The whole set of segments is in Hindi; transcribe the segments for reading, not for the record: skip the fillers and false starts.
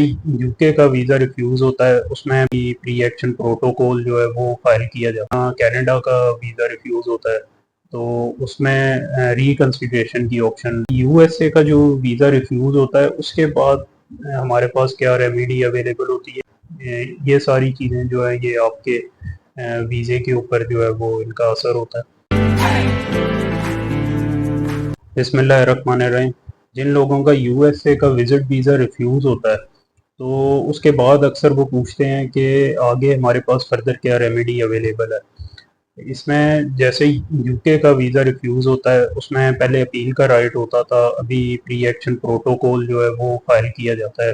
यूके का वीज़ा रिफ्यूज़ होता है उसमें भी प्री एक्शन प्रोटोकॉल जो है वो फाइल किया जाता है। कनाडा का वीज़ा रिफ्यूज़ होता है तो उसमें रिकंसिडरेशन की ऑप्शन। यूएसए का जो वीज़ा रिफ्यूज़ होता है उसके बाद हमारे पास क्या रेमेडी अवेलेबल होती है। ये सारी चीज़ें जो है ये आपके वीज़े के ऊपर जो है वो इनका असर होता है। बिस्मिल्लाहिर्रहमानिर्रहीम। जिन लोगों का यूएसए का विज़िट वीज़ा रिफ्यूज़ होता है तो उसके बाद अक्सर वो पूछते हैं कि आगे हमारे पास फर्दर क्या रेमेडी अवेलेबल है। इसमें जैसे यूके का वीज़ा रिफ्यूज़ होता है उसमें पहले अपील का राइट होता था, अभी प्री एक्शन प्रोटोकॉल जो है वो फाइल किया जाता है,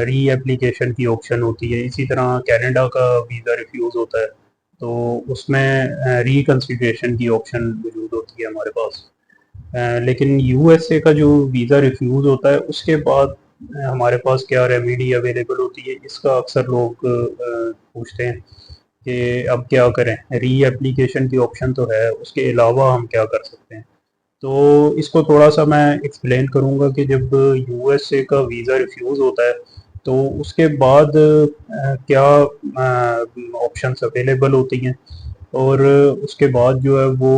री एप्लीकेशन की ऑप्शन होती है। इसी तरह कनाडा का वीज़ा रिफ्यूज़ होता है तो उसमें रिकंसिडरेशन की ऑप्शन मौजूद होती है हमारे पास। लेकिन यूएसए का जो वीज़ा रिफ्यूज़ होता है उसके बाद हमारे पास क्या रेमेडी अवेलेबल होती है, इसका अक्सर लोग पूछते हैं कि अब क्या करें। री एप्लीकेशन की ऑप्शन तो है, उसके अलावा हम क्या कर सकते हैं। तो इसको थोड़ा सा मैं एक्सप्लेन करूँगा कि जब यूएसए का वीज़ा रिफ्यूज़ होता है तो उसके बाद क्या ऑप्शंस अवेलेबल होती हैं और उसके बाद जो है वो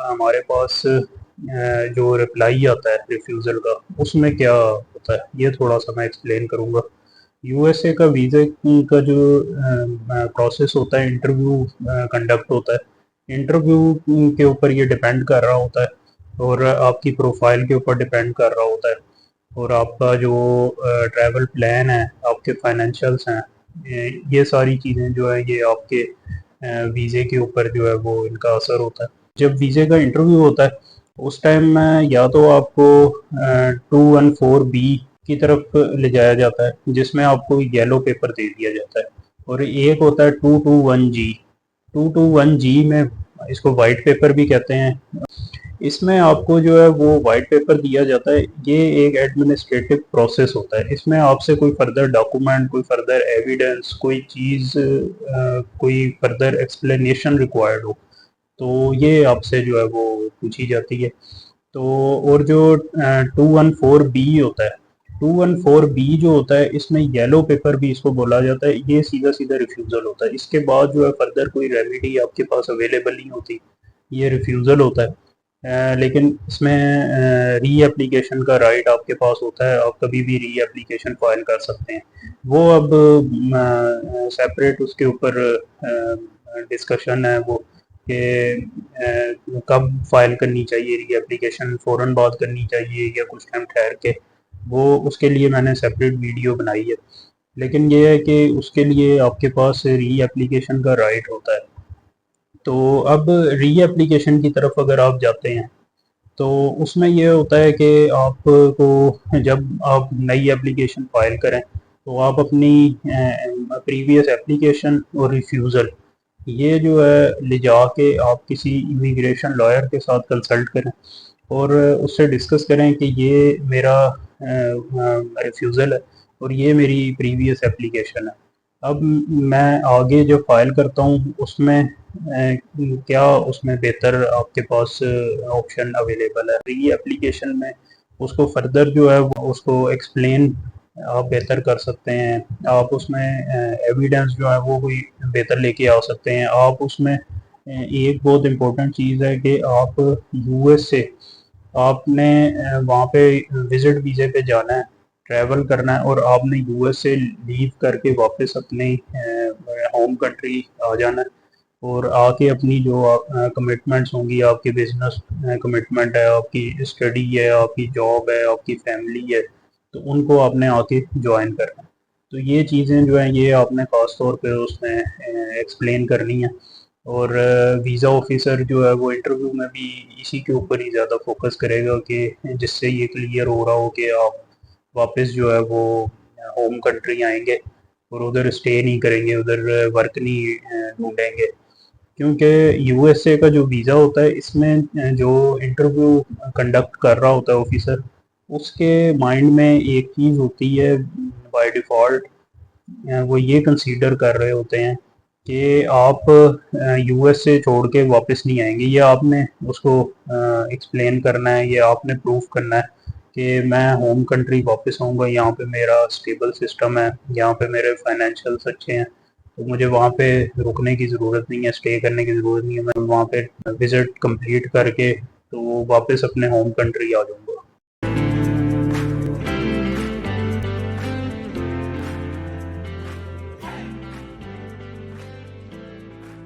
हमारे पास जो रिप्लाई आता है रिफ्यूज़ल का उसमें क्या होता है, ये थोड़ा सा मैं एक्सप्लेन करूँगा। यूएसए का वीज़े का जो प्रोसेस होता है, इंटरव्यू कंडक्ट होता है। इंटरव्यू के ऊपर ये डिपेंड कर रहा होता है और आपकी प्रोफाइल के ऊपर डिपेंड कर रहा होता है और आपका जो ट्रैवल प्लान है, आपके फाइनेंशियल्स हैं, ये सारी चीज़ें जो है ये आपके वीज़े के ऊपर जो है वो इनका असर होता है। जब वीज़े का इंटरव्यू होता है उस टाइम में या तो आपको 214 बी की तरफ ले जाया जाता है जिसमें आपको येलो पेपर दे दिया जाता है और एक होता है 221 जी। 221 जी में इसको वाइट पेपर भी कहते हैं। इसमें आपको जो है वो वाइट पेपर दिया जाता है। ये एक एडमिनिस्ट्रेटिव प्रोसेस होता है, इसमें आपसे कोई फर्दर डॉक्यूमेंट, कोई फर्दर एविडेंस, कोई चीज़, कोई फर्दर एक्सप्लेनेशन रिक्वायर्ड हो तो ये आपसे जो है वो पूछी जाती है। तो और जो 214 बी होता है, 214 बी जो होता है इसमें येलो पेपर भी इसको बोला जाता है, ये सीधा सीधा रिफ्यूज़ल होता है। इसके बाद जो है फर्दर कोई रेमेडी आपके पास अवेलेबल नहीं होती, ये रिफ्यूज़ल होता है। लेकिन इसमें री एप्लीकेशन का राइट आपके पास होता है, आप कभी भी री एप्लीकेशन फाइल कर सकते हैं। वो अब सेपरेट उसके ऊपर डिस्कशन है वो कि कब फाइल करनी चाहिए री एप्लीकेशन, फ़ौरन बाद करनी चाहिए या कुछ टाइम ठहर के, वो उसके लिए मैंने सेपरेट वीडियो बनाई है। लेकिन ये है कि उसके लिए आपके पास री एप्लीकेशन का राइट होता है। तो अब री एप्लीकेशन की तरफ अगर आप जाते हैं तो उसमें ये होता है कि आपको जब आप नई एप्लीकेशन फाइल करें तो आप अपनी प्रीवियस एप्लीकेशन और रिफ्यूज़ल ये जो है ले जाके आप किसी इमिग्रेशन लॉयर के साथ कंसल्ट करें और उससे डिस्कस करें कि ये मेरा रिफ्यूज़ल है और ये मेरी प्रीवियस एप्लीकेशन है। अब मैं आगे जो फाइल करता हूँ उसमें क्या उसमें बेहतर आपके पास ऑप्शन अवेलेबल है। री एप्लीकेशन में उसको फर्दर जो है वो उसको एक्सप्लेन आप बेहतर कर सकते हैं। आप उसमें एविडेंस जो है वो कोई बेहतर लेके आ सकते हैं। आप उसमें एक बहुत इम्पोर्टेंट चीज़ है कि आप यूएस से आपने वहाँ पे विजिट वीज़े पे जाना है, ट्रैवल करना है और आपने यूएस से लीव करके वापस अपने होम कंट्री आ जाना है और आके अपनी जो कमिटमेंट्स होंगी, आपकी बिजनेस कमिटमेंट है, आपकी स्टडी है, आपकी जॉब है, आपकी फैमिली है, तो उनको आपने आके ज्वाइन करना है। तो ये चीज़ें जो हैं ये आपने ख़ास तौर पे उसमें एक्सप्लेन करनी है और वीज़ा ऑफिसर जो है वो इंटरव्यू में भी इसी के ऊपर ही ज़्यादा फोकस करेगा कि जिससे ये क्लियर हो रहा हो कि आप वापस जो है वो होम कंट्री आएंगे और उधर स्टे नहीं करेंगे, उधर वर्क नहीं ढूंढेंगे। क्योंकि यूएसए का जो वीज़ा होता है इसमें जो इंटरव्यू कंडक्ट कर रहा होता है ऑफिसर, उसके माइंड में एक चीज़ होती है बाय डिफ़ॉल्ट, वो ये कंसीडर कर रहे होते हैं कि आप यूएस से छोड़ के वापस नहीं आएंगे। ये आपने उसको एक्सप्लेन करना है, ये आपने प्रूफ करना है कि मैं होम कंट्री वापस आऊँगा, यहाँ पे मेरा स्टेबल सिस्टम है, यहाँ पे मेरे फाइनेंशियल्स अच्छे हैं, तो मुझे वहाँ पे रुकने की ज़रूरत नहीं है, स्टे करने की ज़रूरत नहीं है। मैं वहाँ पे विज़िट कंप्लीट करके तो वापस अपने होम कंट्री आ जाऊँगा।